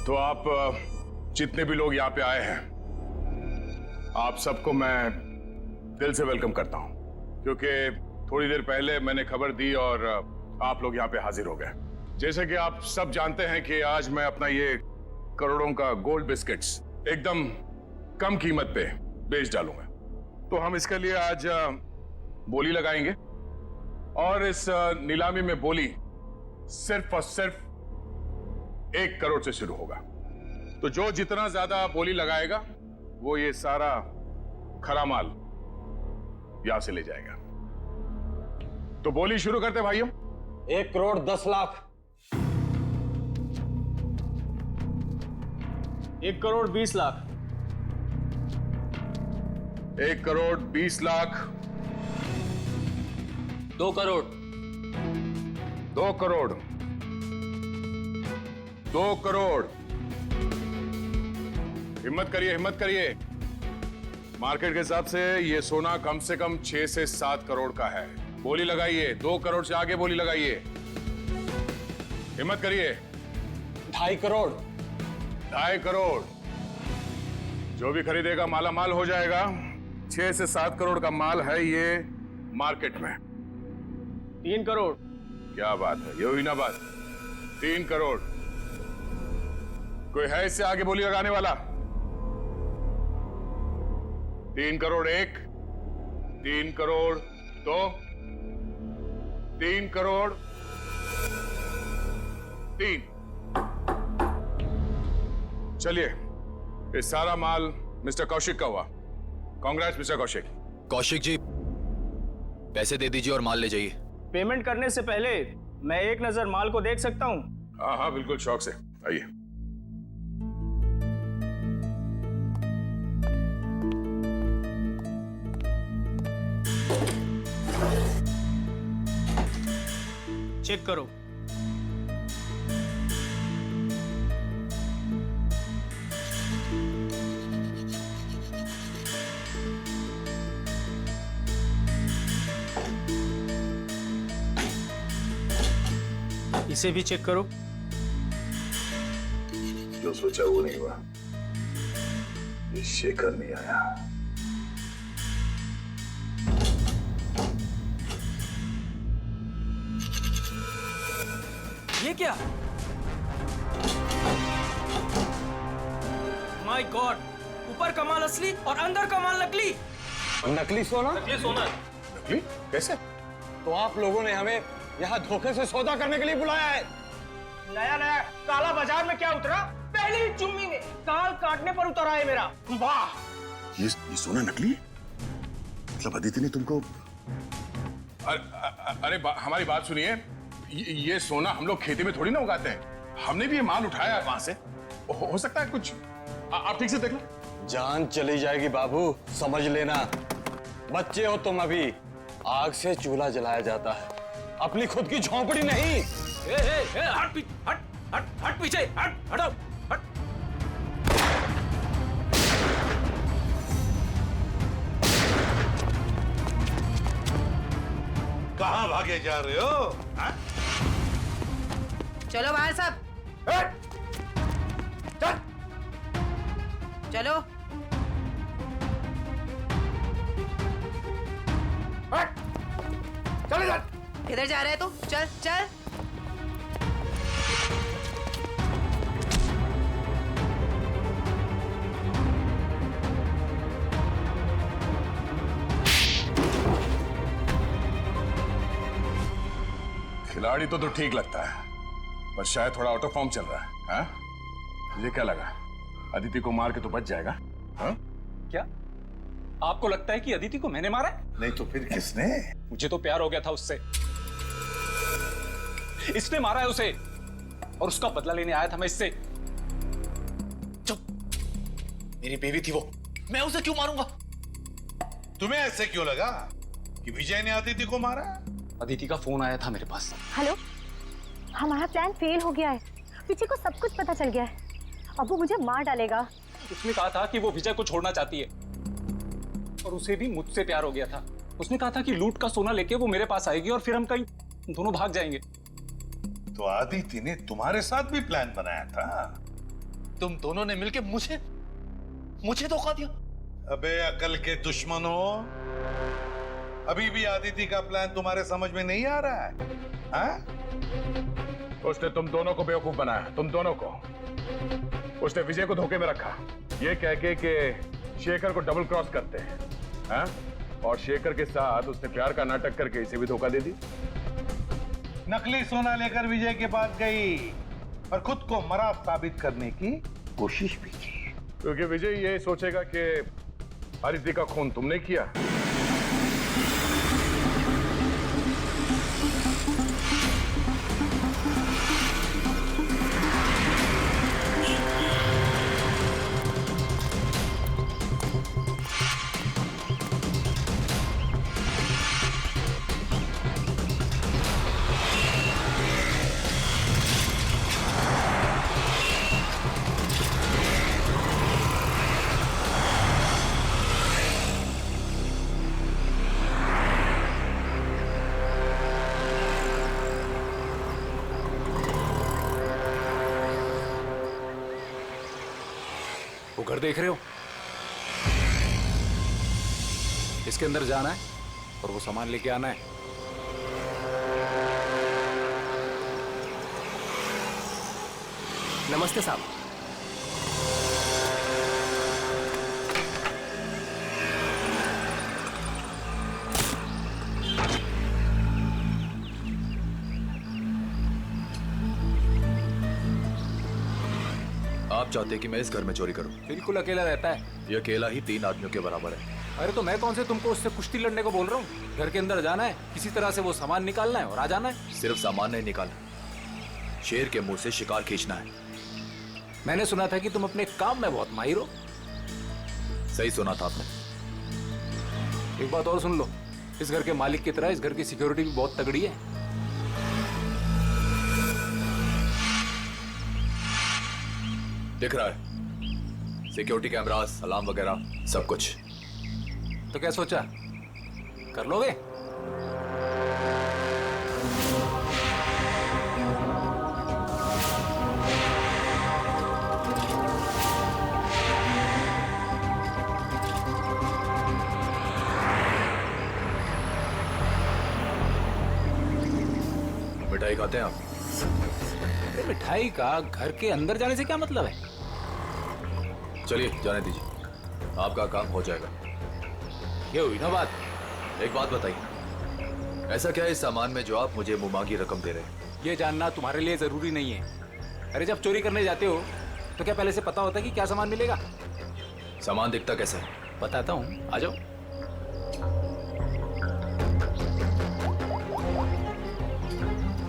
तो आप जितने भी लोग यहाँ पे आए हैं, आप सबको मैं दिल से वेलकम करता हूँ, क्योंकि थोड़ी देर पहले मैंने खबर दी और आप लोग यहाँ पे हाजिर हो गए। जैसे कि आप सब जानते हैं कि आज मैं अपना ये करोड़ों का गोल्ड बिस्किट्स एकदम कम कीमत पे बेच डालूंगा। तो हम इसके लिए आज बोली लगाएंगे और इस नीलामी में बोली सिर्फ और सिर्फ 1 करोड़ से शुरू होगा। तो जो जितना ज्यादा बोली लगाएगा वो ये सारा खरा माल यहां से ले जाएगा। तो बोली शुरू करते भाइयों। 1 करोड़ 10 लाख। 1 करोड़ 20 लाख। 1 करोड़ 20 लाख। 2 करोड़। 2 करोड़। 2 करोड़। हिम्मत करिए, हिम्मत करिए। मार्केट के हिसाब से ये सोना कम से कम 6 से 7 करोड़ का है। बोली लगाइए, 2 करोड़ से आगे बोली लगाइए। हिम्मत करिए। 2.5 करोड़। 2.5 करोड़। जो भी खरीदेगा माला माल हो जाएगा। 6 से 7 करोड़ का माल है ये मार्केट में। 3 करोड़। क्या बात है, ये हुई ना बात। 3 करोड़। कोई है इससे आगे बोली लगाने वाला? 3 करोड़ 1, 3 करोड़ 2, 3 करोड़ 3। चलिए, ये सारा माल मिस्टर कौशिक का हुआ। कांग्रेस मिस्टर कौशिक। कौशिक जी, पैसे दे दीजिए और माल ले जाइए। पेमेंट करने से पहले मैं एक नजर माल को देख सकता हूं? हाँ हाँ बिल्कुल, शौक से आइए। चेक करो। इसे भी चेक करो। जो सोचा वो नहीं हुआ। ये शेखर नहीं आया। ये क्या? माय गॉड, ऊपर का माल असली और अंदर का माल नकली। नकली सोना? ये सोना नकली? कैसे? तो आप लोगों ने हमें यहाँ धोखे से सौदा करने के लिए बुलाया है? नया नया काला बाजार में क्या उतरा? पहली ही चुम्मी में काल काटने पर उतरा है मेरा। वाह! ये सोना नकली? मतलब अदिति ने तुमको? अरे हमारी बात सुनिए। ये सोना हम लोग खेती में थोड़ी ना उगाते हैं। हमने भी ये माल उठाया है वहां से। हो सकता है कुछ। आप ठीक से देख लो। जान चली जाएगी बाबू, समझ लेना। बच्चे हो तुम अभी। आग से चूल्हा जलाया जाता है, अपनी खुद की झोंपड़ी नहीं। हट पीछे, हटो, हट। कहां भागे जा रहे हो? हा? चलो बाहर सब। चल। चलो। चले जा। किधर जा रहे है तू? चल चल। खिलाड़ी तो ठीक लगता है, पर शायद थोड़ा आउट ऑफ फॉर्म चल रहा है। हाँ? तुझे क्या लगा अदिति को मार के तो बच जाएगा? हाँ? क्या आपको लगता है कि अदिति को मैंने मारा है? नहीं तो फिर किसने? मुझे तो प्यार हो गया था उससे। इसने मारा है उसे और उसका बदला लेने आया था मैं इससे। चुप, मेरी बेबी थी वो, मैं उसे क्यों मारूंगा? तुम्हें ऐसे क्यों लगा कि विजय ने अदिति को मारा? अदिति का फोन आया था मेरे पास। हेलो, हमारा प्लान फेल हो गया है। विजय को सब कुछ पता चल गया है। अब वो मुझे मार डालेगा। उसने कहा था कि वो विजय को छोड़ना चाहती है और उसे भी मुझसे प्यार हो गया था। उसने कहा था कि लूट का सोना लेके वो मेरे पास आएगी और फिर हम कहीं दोनों भाग जाएंगे। तो आदिति ने तुम्हारे साथ भी प्लान बनाया था? तुम दोनों ने मिलके मुझे मुझे धोखा दिया। अबे अकल के दुश्मनों, अभी भी आदिति का प्लान तुम्हारे समझ में नहीं आ रहा है? हाँ? उसने तुम दोनों को बेवकूफ बनाया, तुम दोनों को। उसने विजय को धोखे में रखा, ये कह के कि शेखर को डबल क्रॉस करते हैं, हाँ? और शेखर के साथ उसने प्यार का नाटक करके इसे भी धोखा दे दी। नकली सोना लेकर विजय के पास गई और खुद को मरा साबित करने की कोशिश भी की, क्योंकि विजय ये सोचेगा कि आदिति का खून तुमने किया। वो घर देख रहे हो? इसके अंदर जाना है और वो सामान लेके आना है। नमस्ते साहब। आप चाहते कि मैं इस घर में चोरी करूं? बिल्कुल अकेला रहता है। ये अकेला ही 3 आदमियों के बराबर है। अरे तो मैं कौन से तुमको उससे कुश्ती लड़ने को बोल रहा हूँ? घर के अंदर जाना है, किसी तरह से वो सामान निकालना है और आ जाना है। सिर्फ सामान नहीं निकालना, शेर के मुंह से शिकार खींचना है। मैंने सुना था कि तुम अपने काम में बहुत माहिर हो। सही सुना था आपने। एक बात और सुन लो, इस घर के मालिक की तरह इस घर की सिक्योरिटी भी बहुत तगड़ी है। दिख रहा है, सिक्योरिटी कैमरास, अलार्म वगैरह सब कुछ। तो क्या सोचा, कर लोगे? मिठाई खाते हैं आप? अरे मिठाई का घर के अंदर जाने से क्या मतलब है? चलिए जाने दीजिए, आपका काम हो जाएगा। ये हुई ना बात। एक बात बताइए, ऐसा क्या है इस सामान में जो आप मुझे मुमांगी रकम दे रहे हैं? ये जानना तुम्हारे लिए जरूरी नहीं है। अरे जब चोरी करने जाते हो तो क्या पहले से पता होता है कि क्या सामान मिलेगा? सामान दिखता कैसा है? बताता हूँ, आ जाओ।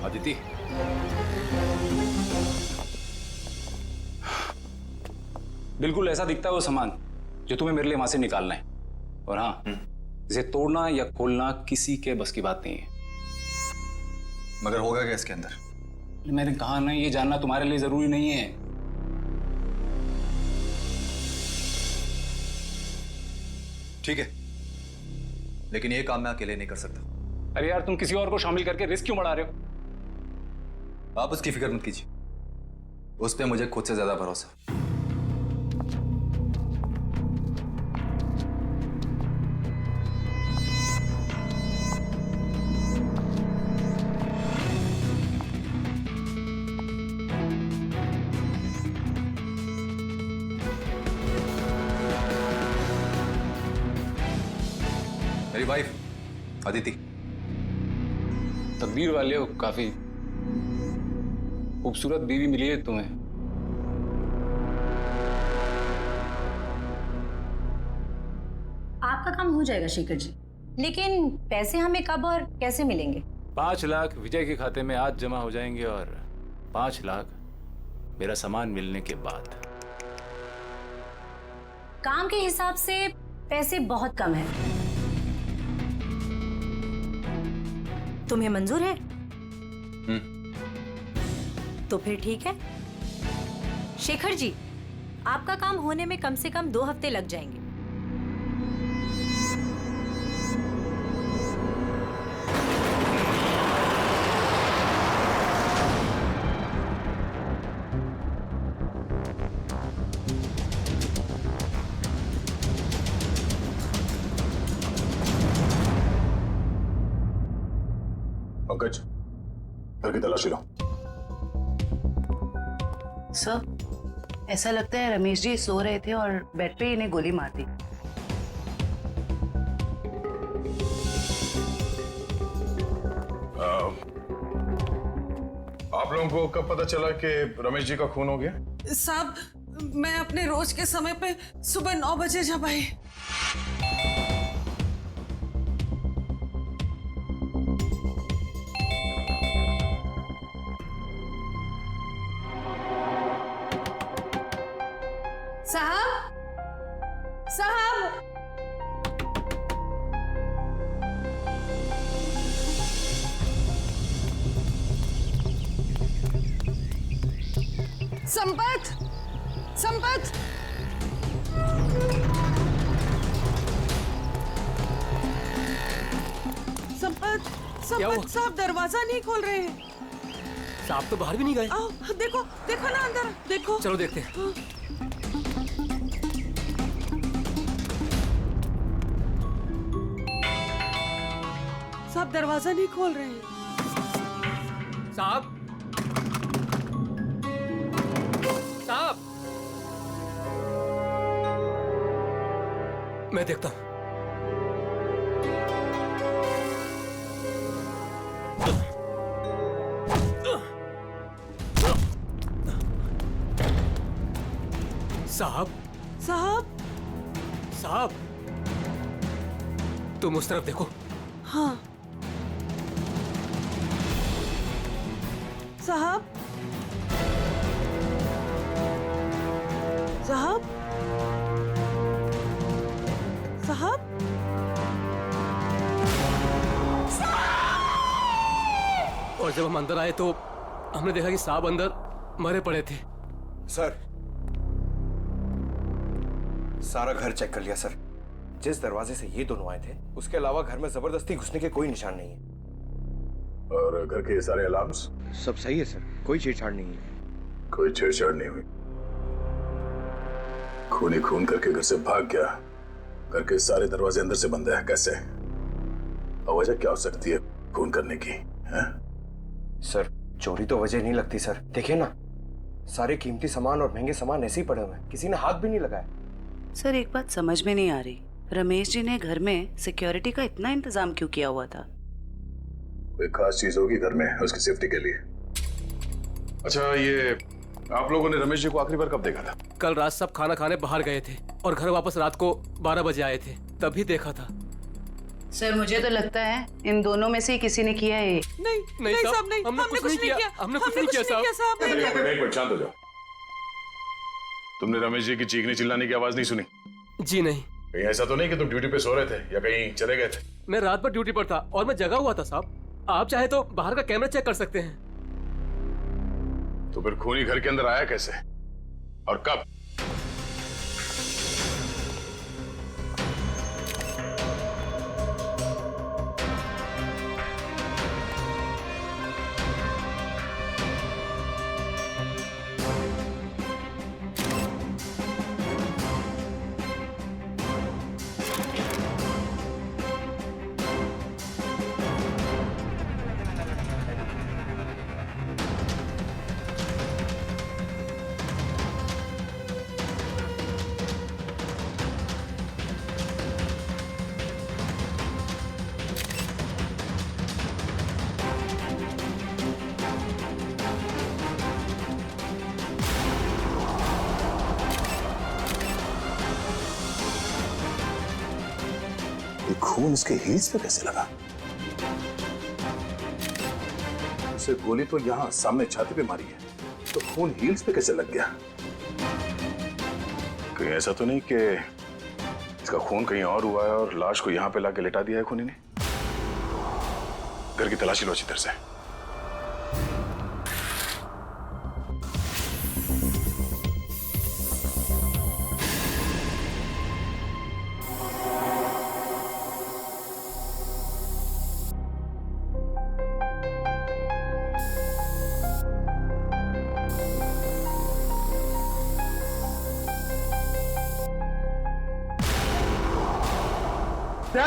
अदिति, बिल्कुल ऐसा दिखता है वो सामान जो तुम्हें मेरे लिए वहां से निकालना है। और हाँ, इसे तोड़ना या खोलना किसी के बस की बात नहीं है। मगर होगा क्या इसके अंदर? मैंने कहा ना, ये जानना तुम्हारे लिए जरूरी नहीं है। ठीक है, लेकिन ये काम मैं अकेले नहीं कर सकता। अरे यार, तुम किसी और को शामिल करके रिस्क क्यों बढ़ा रहे हो? आप उसकी फिक्र मत कीजिए, उस पर मुझे खुद से ज्यादा भरोसा। मेरी वाइफ अदिति। तकदीर वाले हो, काफी खूबसूरत बीवी मिली है तुम्हें। आपका काम हो जाएगा शेखर जी, लेकिन पैसे हमें कब और कैसे मिलेंगे? 5 लाख विजय के खाते में आज जमा हो जाएंगे और 5 लाख मेरा सामान मिलने के बाद। काम के हिसाब से पैसे बहुत कम है। तुम्हें मंजूर है? तो फिर ठीक है। शेखर जी, आपका काम होने में कम से कम 2 हफ्ते लग जाएंगे। पंकज, घर की तलाशी लो। सर, ऐसा लगता है रमेश जी सो रहे थे और बेड पे इन्हें गोली मार दी। आप लोगों को कब पता चला कि रमेश जी का खून हो गया? साहब, मैं अपने रोज के समय पे सुबह 9 बजे जब आई। साहब, साहब, संपत, संपत, संपत, संपत साहब दरवाजा नहीं खोल रहे हैं। साहब तो बाहर भी नहीं गए। आओ, देखो, देखो ना अंदर, देखो। चलो देखते हैं। साहब दरवाजा नहीं खोल रहे हैं। साहब, साहब, मैं देखता हूं। साहब, साहब, साहब, तुम उस तरफ देखो। हाँ। साहब, साहब, साहब, और जब हम अंदर आए तो हमने देखा कि साहब अंदर मरे पड़े थे। सर, सारा घर चेक कर लिया सर। जिस दरवाजे से ये दोनों आए थे उसके अलावा घर में जबरदस्ती घुसने के कोई निशान नहीं है। और घर के सारे अलार्म्स? सब सही है सर, कोई छेड़छाड़ नहीं है। कोई छेड़छाड़ नहीं हुई। खूनी खून करके घर से भाग गया। घर के सारे दरवाजे अंदर से बंद है, कैसे? और वजह क्या हो सकती है खून करने की? है? सर, चोरी तो वजह नहीं लगती सर। देखिए ना, सारे कीमती सामान और महंगे सामान ऐसे ही पड़े हुए हैं, किसी ने हाथ भी नहीं लगाया। सर, एक बात समझ में नहीं आ रही, रमेश जी ने घर में सिक्योरिटी का इतना इंतजाम क्यों किया हुआ था? कोई खास चीज होगी घर में उसकी सेफ्टी के लिए। अच्छा, ये आप लोगों ने रमेश जी को आखिरी बार कब देखा था? कल रात सब खाना खाने बाहर गए थे और घर वापस रात को 12 बजे आए थे, तभी देखा था। सर, मुझे तो लगता है इन दोनों में से ही किसी ने किया है। नहीं, नहीं साहब, नहीं, हमने कुछ नहीं किया। हमने कुछ नहीं किया साहब। एक मिनट शांत हो जाओ। तुमने रमेश जी की चीखने चिल्लाने की आवाज नहीं सुनी? जी नहीं। कहीं ऐसा तो नहीं कि तुम ड्यूटी पे सो रहे थे या कहीं चले गए थे? मैं रात भर ड्यूटी पर था और मैं जगा हुआ था साहब। आप चाहे तो बाहर का कैमरा चेक कर सकते हैं। तो फिर खूनी घर के अंदर आया कैसे और कब? खून उसके हील्स पे कैसे लगा? उसे गोली तो यहां सामने छाती पे मारी है, तो खून हील्स पे कैसे लग गया? कहीं ऐसा तो नहीं कि इसका खून कहीं और हुआ है और लाश को यहां पे लाके लेटा दिया है खूनी ने? घर की तलाशी लो अच्छी तरह से।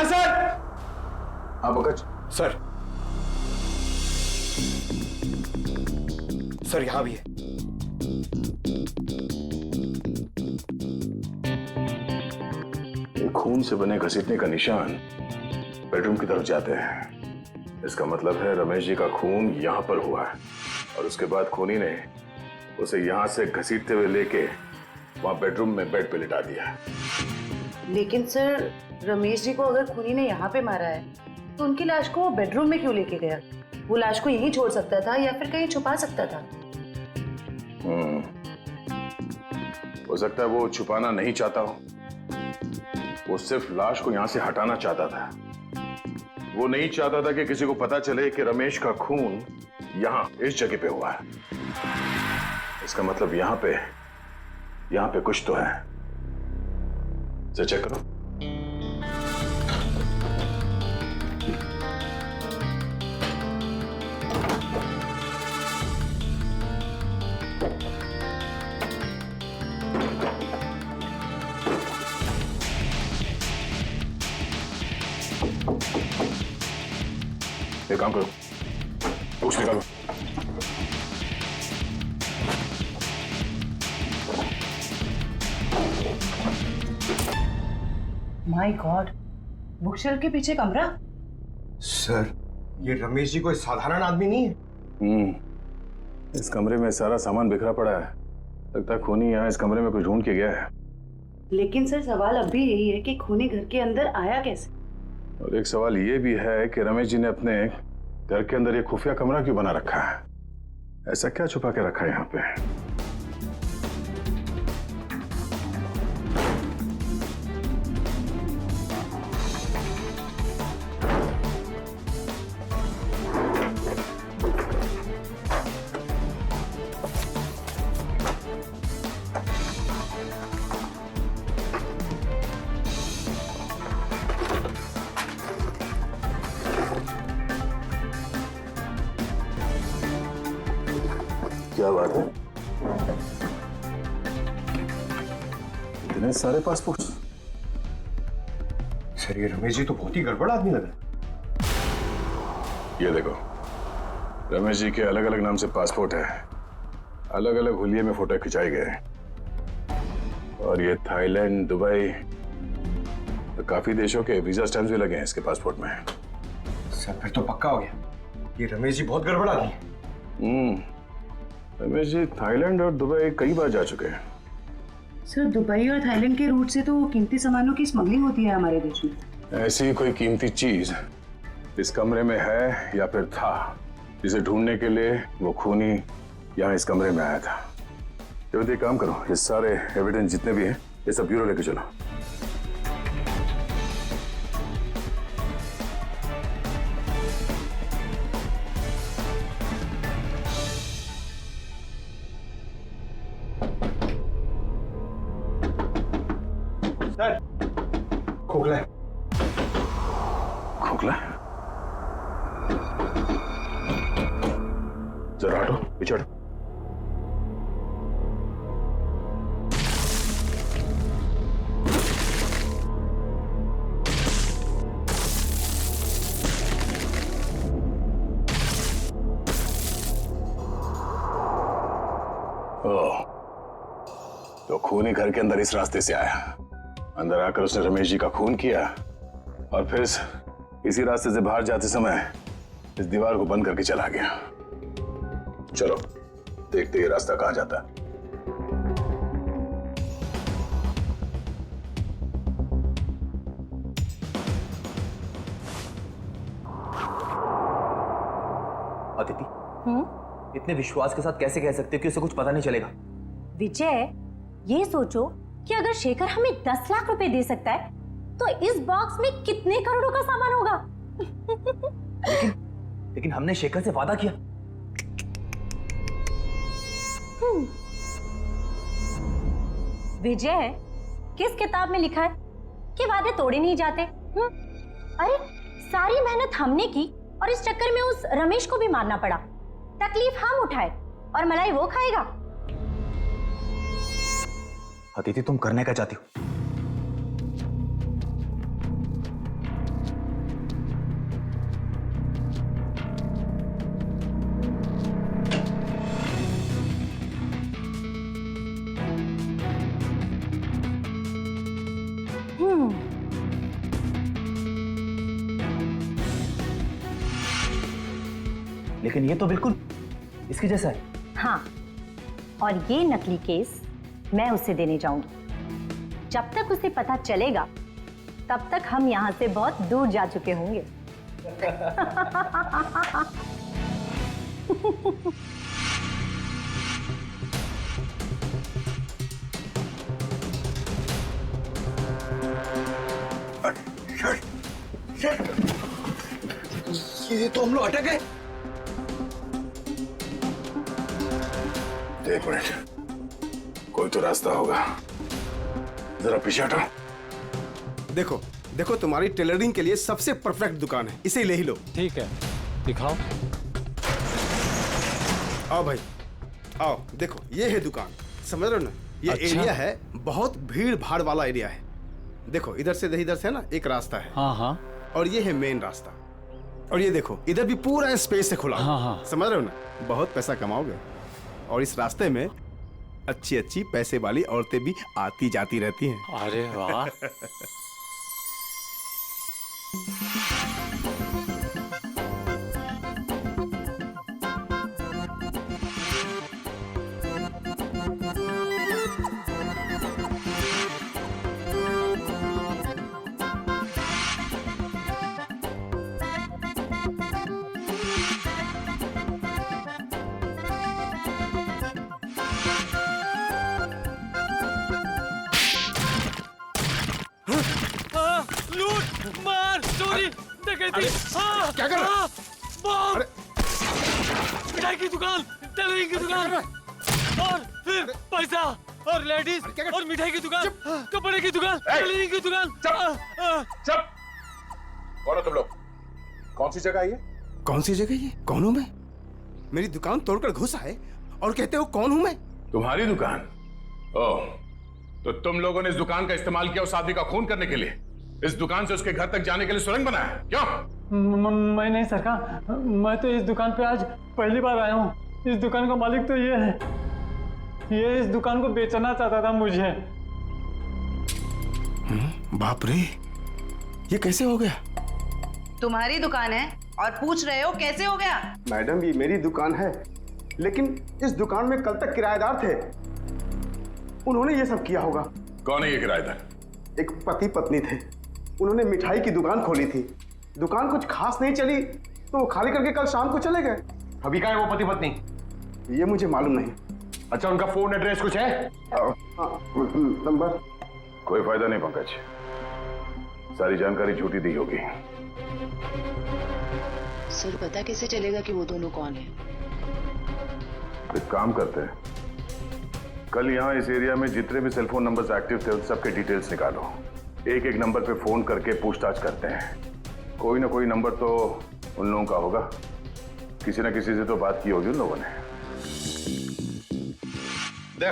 सर। हाँ पंकज। सर, सर यहाँ भी है। ये खून से बने घसीटने का निशान बेडरूम की तरफ जाते हैं। इसका मतलब है रमेश जी का खून यहाँ पर हुआ है और उसके बाद खूनी ने उसे यहाँ से घसीटते हुए लेके वहां बेडरूम में बेड पे लिटा दिया। लेकिन सर, रमेश जी को अगर खूनी ने यहाँ पे मारा है तो उनकी लाश को वो बेडरूम में क्यों लेके गया? वो लाश को यहीं छोड़ सकता था या फिर कहीं छुपा सकता था। हो सकता है वो छुपाना नहीं चाहता हो, वो सिर्फ लाश को यहाँ से हटाना चाहता था। वो नहीं चाहता था कि किसी को पता चले कि रमेश का खून यहाँ इस जगह पे हुआ है। इसका मतलब यहाँ पे कुछ तो है। इसे चेक करो। एक काम करो, बॉक्स निकालो। माय गॉड, बुकशेल्फ के पीछे कमरा। सर, ये रमेश जी कोई साधारण आदमी नहीं है। इस कमरे में सारा सामान बिखरा पड़ा है। लगता है खूनी यहाँ इस कमरे में कुछ ढूंढ के गया है। लेकिन सर, सवाल अब भी यही है कि खूनी घर के अंदर आया कैसे? और एक सवाल ये भी है कि रमेश जी ने अपने घर के अंदर ये खुफिया कमरा क्यों बना रखा है? ऐसा क्या छुपा के रखा है यहाँ पे? क्या बात है? इतने सारे पासपोर्ट? सर, ये रमेश जी तो बहुत ही गड़बड़ आदमी लग रहा है। ये देखो, रमेश जी के अलग अलग नाम से पासपोर्ट है, अलग अलग हुलिये में फोटो खिंचाए गए और ये थाईलैंड, दुबई, तो काफी देशों के वीजा स्टैम्प्स भी लगे हैं इसके पासपोर्ट में। सर, फिर तो पक्का हो गया, ये रमेश जी बहुत गड़बड़ आदमी है। रमेश जी थाईलैंड और दुबई कई बार जा चुके हैं। सर, दुबई और थाईलैंड के रूट से तो कीमती सामानों की स्मगलिंग होती है हमारे देश में। ऐसी कोई कीमती चीज इस कमरे में है या फिर था, जिसे ढूंढने के लिए वो खूनी यहाँ इस कमरे में आया था। तो एक काम करो, ये सारे एविडेंस जितने भी हैं ये सब ब्यूरो लेके चलो। सर, खोखला है। खोखला? जरा हटो, पीछे हटो। ओह, तो खूनी घर के अंदर इस रास्ते से आया। अंदर आकर उसने रमेश जी का खून किया और फिर इसी रास्ते से बाहर जाते समय इस दीवार को बंद करके चला गया। चलो देखते ये रास्ता कहां जाता है। अदिति, इतने विश्वास के साथ कैसे कह सकते हो कि उसे कुछ पता नहीं चलेगा? विजय, ये सोचो कि अगर शेखर हमें 10 लाख रुपए दे सकता है तो इस बॉक्स में कितने करोड़ों का सामान होगा। लेकिन हमने शेखर से वादा किया। विजय, किस किताब में लिखा है कि वादे तोड़े नहीं जाते? अरे, सारी मेहनत हमने की और इस चक्कर में उस रमेश को भी मारना पड़ा। तकलीफ हम उठाए और मलाई वो खाएगा। अदिति, तुम करने क्या चाहती हो? लेकिन ये तो बिल्कुल इसके जैसा है। हाँ, और ये नकली केस मैं उसे देने जाऊंगी। जब तक उसे पता चलेगा तब तक हम यहाँ से बहुत दूर जा चुके होंगे। ये तो हम लोग अटक गए। एक मिनट, कोई तो रास्ता होगा। जरा पीछे हटो। देखो देखो, तुम्हारी टेलरिंग के लिए सबसे परफेक्ट दुकान है, इसे ले ही लो। ठीक है, दिखाओ। आओ भाई, आओ। देखो ये है दुकान, समझ रहे हो ना? ये अच्छा। एरिया है, बहुत भीड़ भाड़ वाला एरिया है। देखो इधर से ना एक रास्ता है। हाँ हाँ। और ये है मेन रास्ता। और ये देखो इधर भी पूरा स्पेस है खुला। हाँ हाँ। समझ रहे हो ना? बहुत पैसा कमाओगे। और इस रास्ते में अच्छी अच्छी पैसे वाली औरतें भी आती जाती रहती हैं। अरे वाह। लूट, मार, चोरी, डकैती। क्या कर रहा है? बम, अरे मिठाई की दुकान, टेलरिंग की दुकान, और फिर पैसा और लेडीज और मिठाई की दुकान, कपड़े की दुकान, टेलरिंग की दुकान। चुप। कौन हो तुम लोग? कौन सी जगह है ये? कौन सी जगह ये? कौन हूं मैं? मेरी दुकान तोड़कर घुस आए और कहते हो कौन हूं मैं? तुम्हारी दुकान? ओह, तो तुम लोगों ने इस दुकान का इस्तेमाल किया उस आदमी का खून करने के लिए? इस दुकान से उसके घर तक जाने के लिए सुरंग बनाया? क्यों? मैं नहीं सरकार, मैं तो इस दुकान पे आज पहली बार आया हूँ। इस दुकान का मालिक तो ये है। ये इस दुकान को बेचना चाहता था मुझे। बाप रे, ये कैसे हो गया? तुम्हारी दुकान है और पूछ रहे हो कैसे हो गया? मैडम ये मेरी दुकान है, लेकिन इस दुकान में कल तक किराएदार थे। उन्होंने ये सब किया होगा। कौन है ये किराएदार? एक पति पत्नी थे, उन्होंने मिठाई की दुकान खोली थी। दुकान कुछ खास नहीं चली तो वो खाली करके कल शाम को चले गए। अभी कहाँ है वो पति पत्नी? ये मुझे मालूम नहीं। अच्छा, उनका फोन एड्रेस कुछ है? नंबर? कोई फायदा नहीं पंकज, सारी जानकारी झूठी दी होगी। सर पता कैसे चलेगा कि वो दोनों कौन है? एक काम करते हैं, कल यहाँ इस एरिया में जितने भी सेलफोन नंबर्स एक्टिव थे उन सबके डिटेल्स निकालो। एक एक नंबर पे फोन करके पूछताछ करते हैं। कोई ना कोई नंबर तो उन लोगों का होगा। किसी ना किसी से तो बात की होगी उन लोगों ने।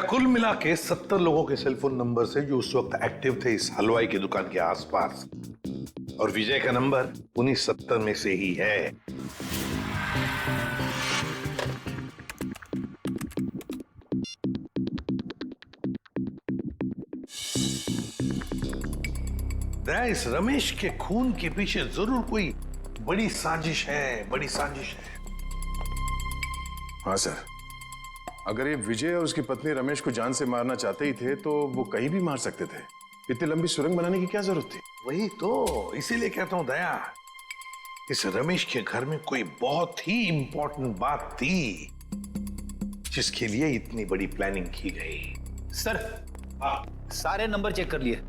कुल मिला के 70 लोगों के सेलफोन नंबर से जो उस वक्त एक्टिव थे इस हलवाई की दुकान के आसपास, और विजय का नंबर उन्हीं 70 में से ही है। इस रमेश के खून के पीछे जरूर कोई बड़ी साजिश है, बड़ी साजिश है। हाँ सर, अगर ये विजय और उसकी पत्नी रमेश को जान से मारना चाहते ही थे तो वो कहीं भी मार सकते थे। इतनी लंबी सुरंग बनाने की क्या जरूरत थी? वही तो, इसीलिए कहता हूं दया, इस रमेश के घर में कोई बहुत ही इंपॉर्टेंट बात थी जिसके लिए इतनी बड़ी प्लानिंग की गई। सर, सारे नंबर चेक कर लिए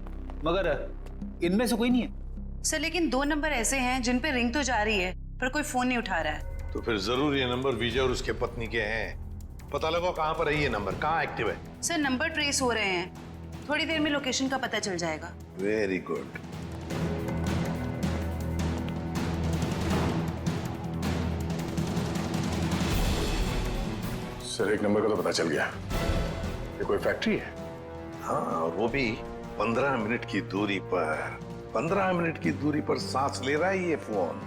मगर इनमें से कोई नहीं है। सर लेकिन 2 नंबर ऐसे हैं जिन पे रिंग तो जा रही है पर कोई फोन नहीं उठा रहा है। तो फिर जरूर ये नंबर विजय और उसके पत्नी के हैं। पता लगाओ कहां पर है ये नंबर, कहां एक्टिव है। सर नंबर ट्रेस हो रहे हैं, थोड़ी देर में लोकेशन का पता चल जाएगा। Very good. सर एक नंबर का तो पता चल गया, ये कोई फैक्ट्री है। हाँ, और वो भी 15 मिनट की दूरी पर। 15 मिनट की दूरी पर सांस ले रहा है ये फोन।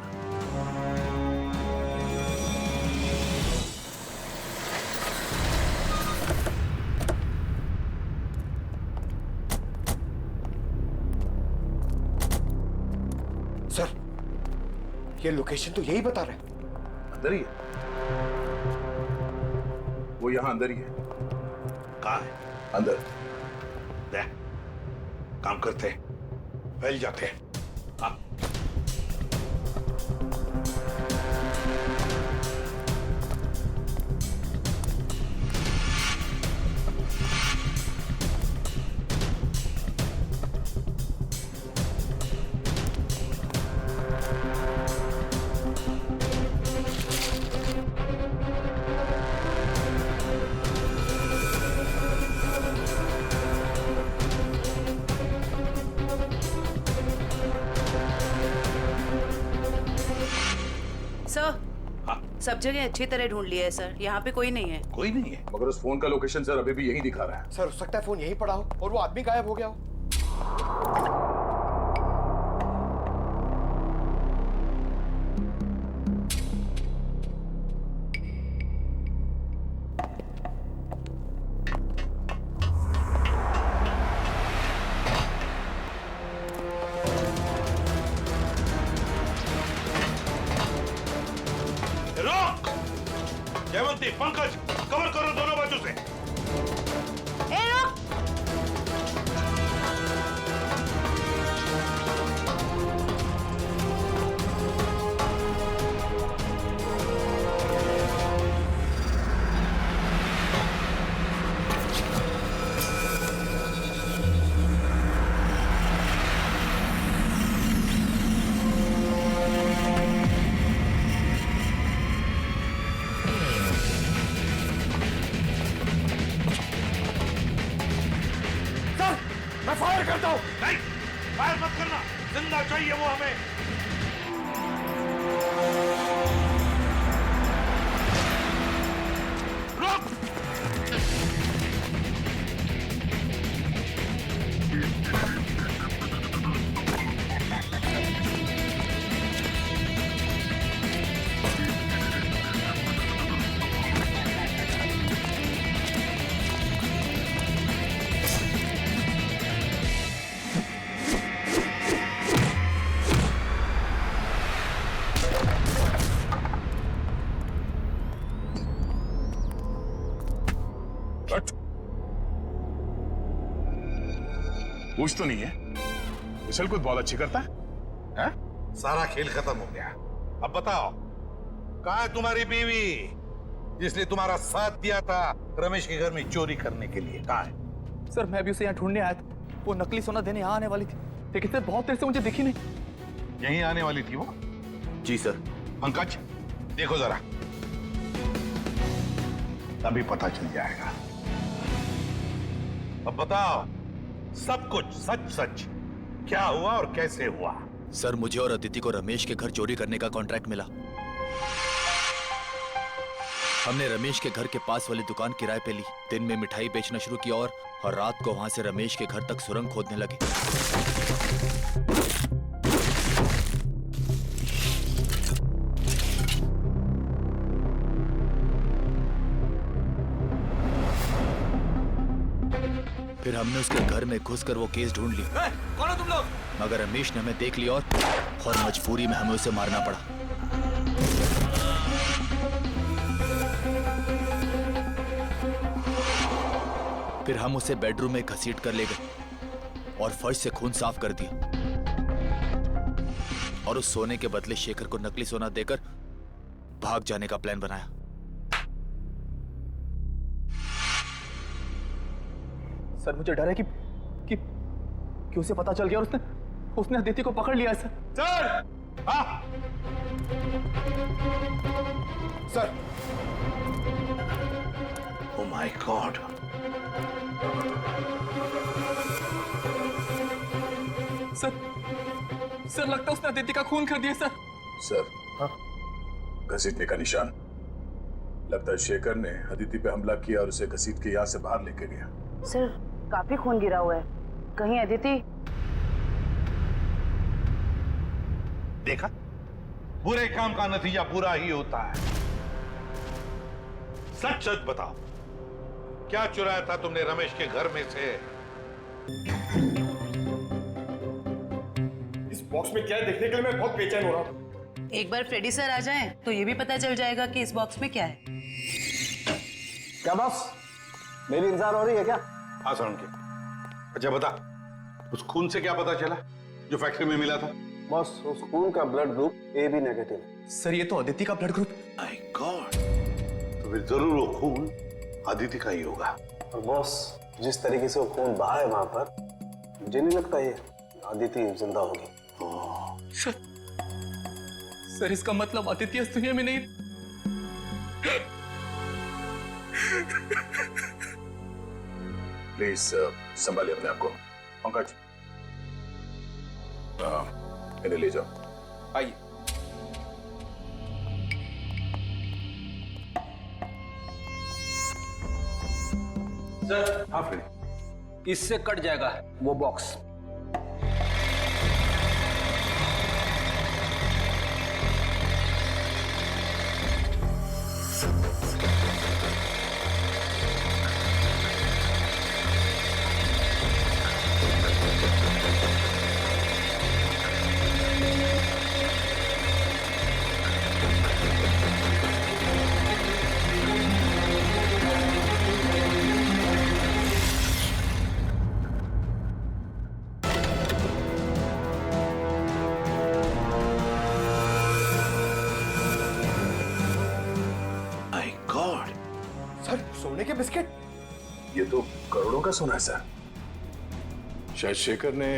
सर ये लोकेशन तो यही बता रहे हैं। अंदर ही है। वो यहाँ अंदर ही है। कहाँ है? अंदर। दे, काम करते हैं, फैल जाते हैं। हाँ। सर, सब जगह अच्छी तरह ढूंढ लिया है सर, यहाँ पे कोई नहीं है। कोई नहीं है? मगर उस फोन का लोकेशन सर अभी भी यही दिखा रहा है। सर हो सकता है फोन यहीं पड़ा हो और वो आदमी गायब हो गया हो। रोक! जयवंती, पंकज, कवर करो दोनों बाजू से। ए रुक! मैं फायर करता हूँ। नहीं, फायर मत करना, जिंदा चाहिए वो हमें। रोक! पूछ तो नहीं है? विशल कुछ बहुत अच्छी करता है? हैं? सारा खेल खत्म हो गया। अब बताओ, कहाँ है तुम्हारी बीवी जिसने तुम्हारा साथ दिया था रमेश के घर में चोरी करने के लिए? कहाँ है? सर मैं भी उसे यहाँ ढूंढने आया था, वो नकली सोना देने यहाँ आने वाली थी, लेकिन सर बहुत देर से मुझे दिखी नहीं। यहीं आने वाली थी वो? जी सर। पंकज, देखो जरा, तभी पता चल जाएगा। अब बताओ सब कुछ सच सच, क्या हुआ और कैसे हुआ? सर मुझे और अदिति को रमेश के घर चोरी करने का कॉन्ट्रैक्ट मिला। हमने रमेश के घर के पास वाली दुकान किराए पे ली, दिन में मिठाई बेचना शुरू किया और रात को वहां से रमेश के घर तक सुरंग खोदने लगे। फिर हमने उसके घर में घुसकर वो केस ढूंढ ली। कौन हो तुम लोग? मगर रमेश ने हमें देख लिया और मजबूरी में हमें उसे मारना पड़ा। फिर हम उसे बेडरूम में घसीट कर ले गए और फर्श से खून साफ कर दिया और उस सोने के बदले शेखर को नकली सोना देकर भाग जाने का प्लान बनाया। सर मुझे डर है कि उसे पता चल गया और उसने अदिति को पकड़ लिया है सर। सर! हाँ! Sir! Oh my God! Sir लगता है उसने अदिति का खून कर दिया सर। सर, हाँ? घसीटने का निशान। लगता है शेखर ने अदिति पे हमला किया और उसे घसीट के यहाँ से बाहर लेके गया। सर, काफी खून गिरा हुआ है, कहीं अदिति? देखा, बुरे काम का नतीजा बुरा ही होता है। सच सच बताओ, क्या चुराया था तुमने रमेश के घर में से? इस बॉक्स में क्या है देखने के लिए मैं बहुत बेचैन हो रहा हूँ। एक बार फ्रेडी सर आ जाएं तो ये भी पता चल जाएगा कि इस बॉक्स में क्या है। क्या बॉस, मेरी इंतजार हो रही है क्या? हाँ सोलंकी। अच्छा बता, उस खून से क्या पता चला जो फैक्ट्री में मिला था? बॉस, उस खून का ब्लड ग्रुप AB नेगेटिव है। सर ये तो अदिति का ब्लड ग्रुप। माय गॉड, तो फिर जरूर वो खून अदिति का ही होगा। और बॉस, जिस तरीके से वो खून बहा है वहां पर, मुझे नहीं लगता ये अदिति जिंदा होगी। सर इसका मतलब अदिति इस दुनिया में नहीं। प्लीज संभालिए अपने आप को। पंकज, इन्हें ले जाओ। आइए। सर, हाँ फ्रेडी। इससे कट जाएगा वो बॉक्स। माय गॉड, सर सोने के बिस्किट? ये तो करोड़ों का सोना है सर। शायद शेखर ने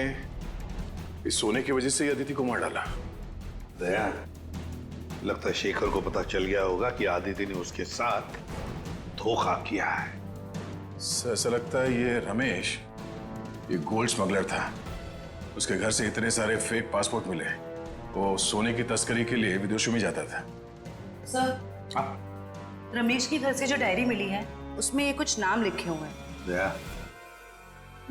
इस सोने की वजह से ही अदिति को मार डाला। दया, लगता है शेखर को पता चल गया होगा कि आदिति ने उसके साथ धोखा किया है। सर ऐसा लगता है ये रमेश ये गोल्ड स्मगलर था। उसके घर से इतने सारे फेक पासपोर्ट मिले। वो सोने की तस्करी के लिए विदेशों में जाता था। सर, रमेश के घर से जो डायरी मिली है उसमें ये कुछ नाम लिखे हुए हैं। दया,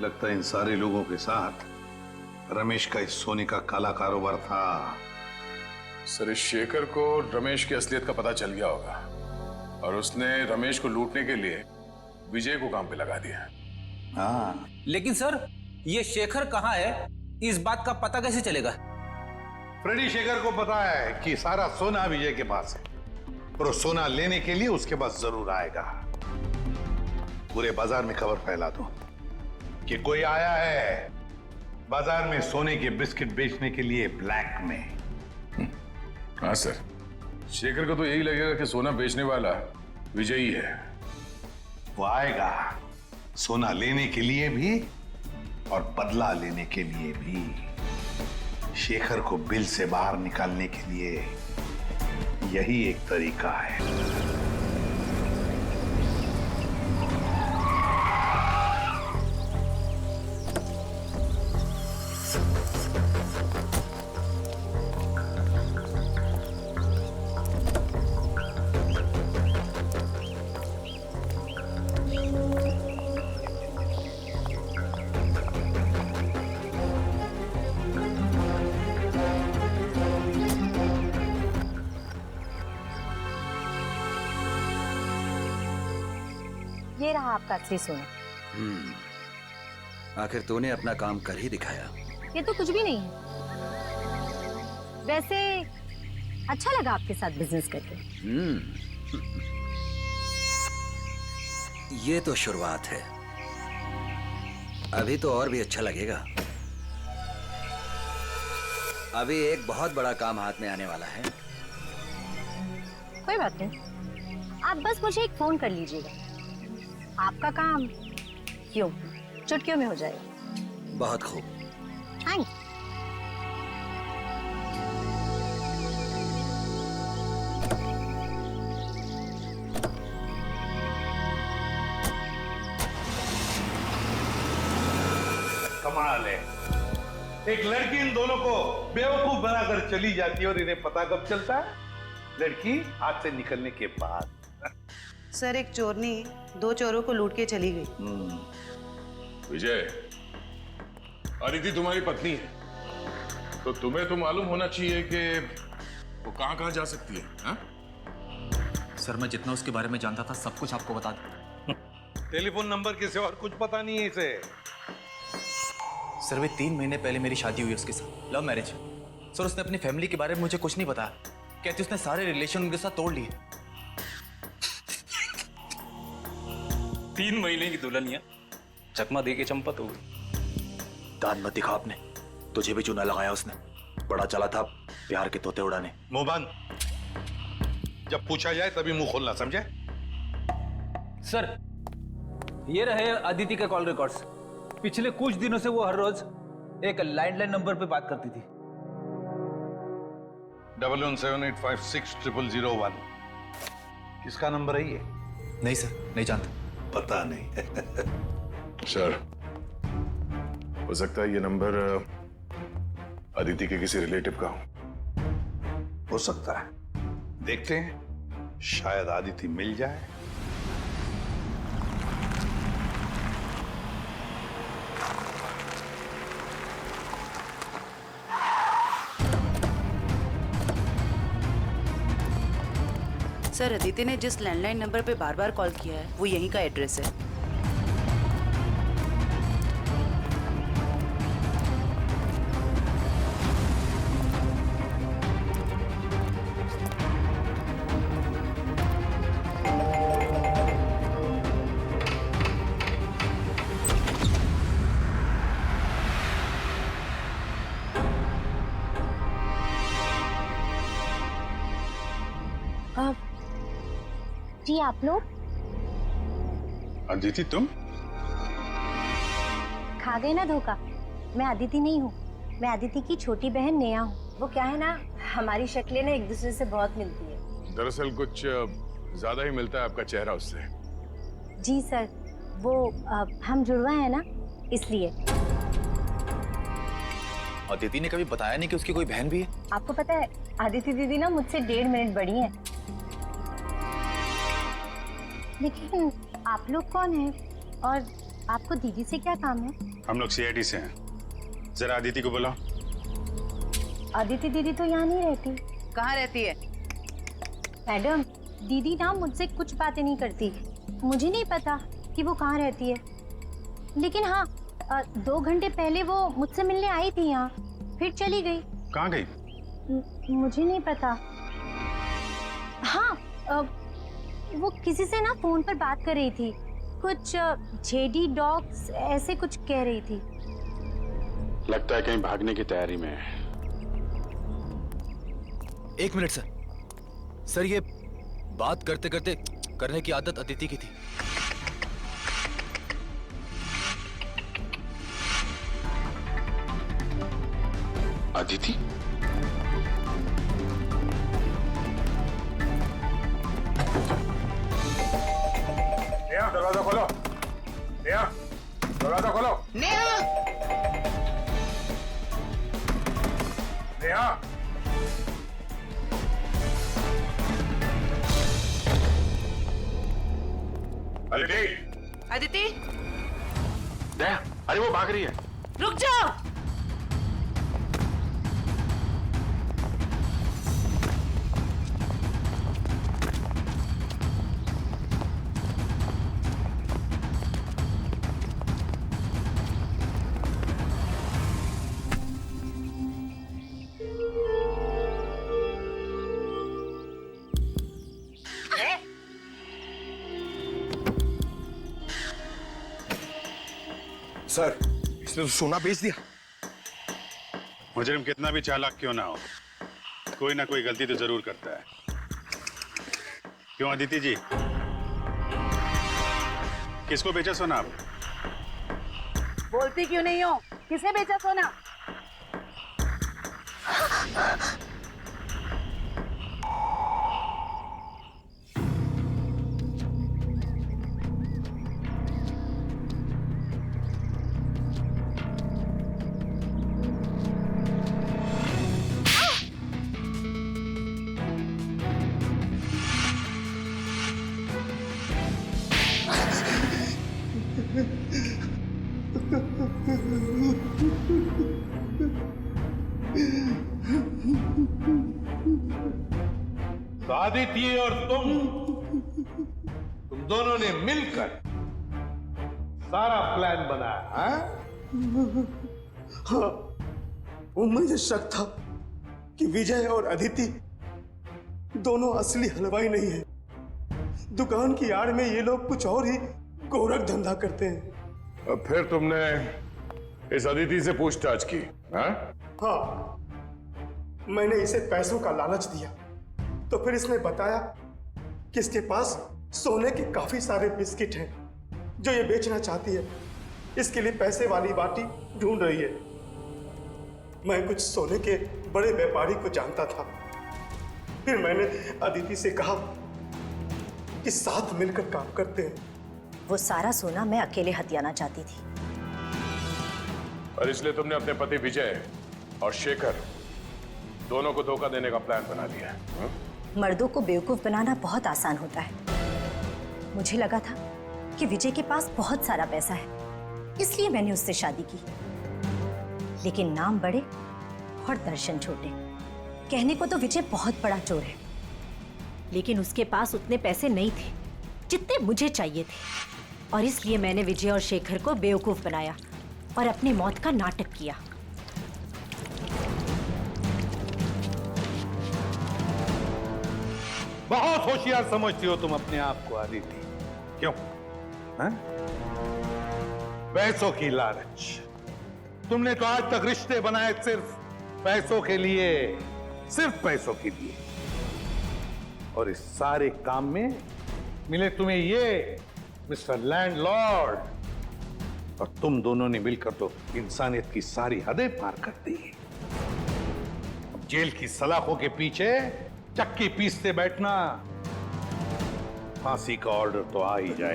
लगता है इन सारे लोगों के साथ रमेश का इस सोने का काला कारोबार था। सर इस शेखर को रमेश की असलियत का पता चल गया होगा और उसने रमेश को लूटने के लिए विजय को काम पे लगा दिया। हाँ, लेकिन सर ये शेखर कहाँ है, इस बात का पता कैसे चलेगा? फ्रेडी, शेखर को पता है कि सारा सोना विजय के पास है और वो सोना लेने के लिए उसके पास जरूर आएगा। पूरे बाजार में खबर फैला दो कि कोई आया है बाजार में सोने के बिस्किट बेचने के लिए ब्लैक में। हाँ सर, शेखर को तो यही लगेगा कि सोना बेचने वाला विजय ही है। वो आएगा सोना लेने के लिए भी और बदला लेने के लिए भी। शेखर को बिल से बाहर निकालने के लिए यही एक तरीका है। ये रहा आपका असली सोना। आखिर तूने अपना काम कर ही दिखाया। ये तो कुछ भी नहीं है। वैसे अच्छा लगा आपके साथ बिजनेस करके। ये तो शुरुआत है, अभी तो और भी अच्छा लगेगा। अभी एक बहुत बड़ा काम हाथ में आने वाला है। कोई बात नहीं, आप बस मुझे एक फोन कर लीजिएगा, आपका काम क्यों चुटकियों में हो जाएगा। बहुत खूब। थैंक। कमाल है, एक लड़की इन दोनों को बेवकूफ बनाकर चली जाती है और इन्हें पता कब चलता है? लड़की हाथ से निकलने के बाद। सर, एक चोरनी 2 चोरों को लूट के चली गई। विजय, अदिति तुम्हारी पत्नी है, तो तुम्हें तो मालूम होना चाहिए कि वो कहाँ कहाँ जा सकती है। हा? सर मैं जितना उसके बारे में जानता था सब कुछ आपको बता दूं। टेलीफोन नंबर के सिवा और कुछ पता नहीं है इसे। सर वे 3 महीने पहले मेरी शादी हुई उसके साथ, लव मैरिज। सर उसने अपनी फैमिली के बारे में मुझे कुछ नहीं बताया, कहती उसने सारे रिलेशन उनके साथ तोड़ लिए। 3 महीने की दुल्हनिया चकमा दे के चंपत हो गई। दान मत दिखा आपने, तुझे भी चूना लगाया उसने। बड़ा चला था प्यार के तोते उड़ाने। मुंह बंद। जब पूछा जाए तभी मुंह खोलना, समझे? सर, ये रहे अदिति के कॉल रिकॉर्ड्स। पिछले कुछ दिनों से वो हर रोज एक लैंडलाइन नंबर पे बात करती थी। 1178560001 किसका नंबर है ये? नहीं सर, नहीं जानता। पता नहीं। सर, हो सकता है ये नंबर अदिति के किसी रिलेटिव का हो सकता है, देखते हैं, शायद अदिति मिल जाए। सर, अदिति ने जिस लैंडलाइन नंबर पे बार बार कॉल किया है वो यहीं का एड्रेस है। जी आप लोग? अदिति तुम? खा गए ना धोखा। मैं अदिति नहीं हूँ, मैं अदिति की छोटी बहन नेहा हूँ। वो क्या है ना, हमारी शक्लें ना एक दूसरे से बहुत मिलती है। दरअसल कुछ ज्यादा ही मिलता है आपका चेहरा उससे। जी सर, वो हम जुड़वा है ना, इसलिए। अदिति ने कभी बताया नहीं कि उसकी कोई बहन भी है? आपको पता है, अदिति दीदी ना मुझसे 1.5 मिनट बड़ी है। लेकिन आप लोग कौन हैं और आपको दीदी से क्या काम है? हम लोग CID से हैं। जरा अदिति को बुलाओ। अदिति दीदी तो यहाँ नहीं रहती। कहाँ रहती है? मैडम, दीदी ना मुझसे कुछ बातें नहीं करती। मुझे नहीं पता कि वो कहाँ रहती है, लेकिन हाँ 2 घंटे पहले वो मुझसे मिलने आई थी यहाँ, फिर चली गई। कहाँ गई? मुझे नहीं पता। हाँ, वो किसी से ना फोन पर बात कर रही थी, कुछ जेडी डॉग्स ऐसे कुछ कह रही थी। लगता है कहीं भागने की तैयारी में है। 1 मिनट सर। सर, ये बात करते करते करने की आदत अदिति की थी। अदिति? नेहा, दरवाजा खोलो। नेहा, दरवाजा खोलो। नेहा! नेहा! अदिति! अदिति, नेहा, अरे वो भाग रही है। रुक जाओ। सर, इसने तो सोना बेच दिया। मुजरिम कितना भी चालाक क्यों ना हो, कोई ना कोई गलती तो जरूर करता है। क्यों अदिति जी, किसको बेचा सोना आप? बोलती क्यों नहीं हो? किसे बेचा सोना? अदिति और तुम दोनों ने मिलकर सारा प्लान बनाया, हाँ? हाँ, वो मुझे शक था कि विजय और अदिति दोनों असली हलवाई नहीं है। दुकान की आड़ में ये लोग कुछ और ही गोरख धंधा करते हैं। फिर तुमने इस अदिति से पूछताछ की? हाँ? हाँ, मैंने इसे पैसों का लालच दिया तो फिर इसने बताया कि इसके पास सोने के काफी सारे बिस्किट हैं जो ये बेचना चाहती है। इसके लिए पैसे वाली बाटी ढूंढ रही है। मैं कुछ सोने के बड़े व्यापारी को जानता था। फिर मैंने अदिति से कहा कि साथ मिलकर काम करते हैं। वो सारा सोना मैं अकेले हथियाना चाहती थी। और इसलिए तुमने अपने पति विजय और शेखर दोनों को धोखा देने का प्लान बना लिया है? हाँ? मर्दों को बेवकूफ बनाना बहुत आसान होता है। मुझे लगा था कि विजय के पास बहुत सारा पैसा है, इसलिए मैंने उससे शादी की। लेकिन नाम बड़े और दर्शन छोटे। कहने को तो विजय बहुत बड़ा चोर है, लेकिन उसके पास उतने पैसे नहीं थे जितने मुझे चाहिए थे। और इसलिए मैंने विजय और शेखर को बेवकूफ बनाया और अपनी मौत का नाटक किया। बहुत होशियार समझती हो तुम अपने आप को अदिति। क्यों? हाँ? पैसों की लालच। तुमने तो आज तक रिश्ते बनाए सिर्फ पैसों के लिए, सिर्फ पैसों के लिए। और इस सारे काम में मिले तुम्हें ये मिस्टर लैंडलॉर्ड, और तुम दोनों ने मिलकर तो इंसानियत की सारी हदें पार कर दी। अब जेल की सलाखों के पीछे चक्की पीसते बैठना, फांसी का ऑर्डर तो आ ही जाएगा।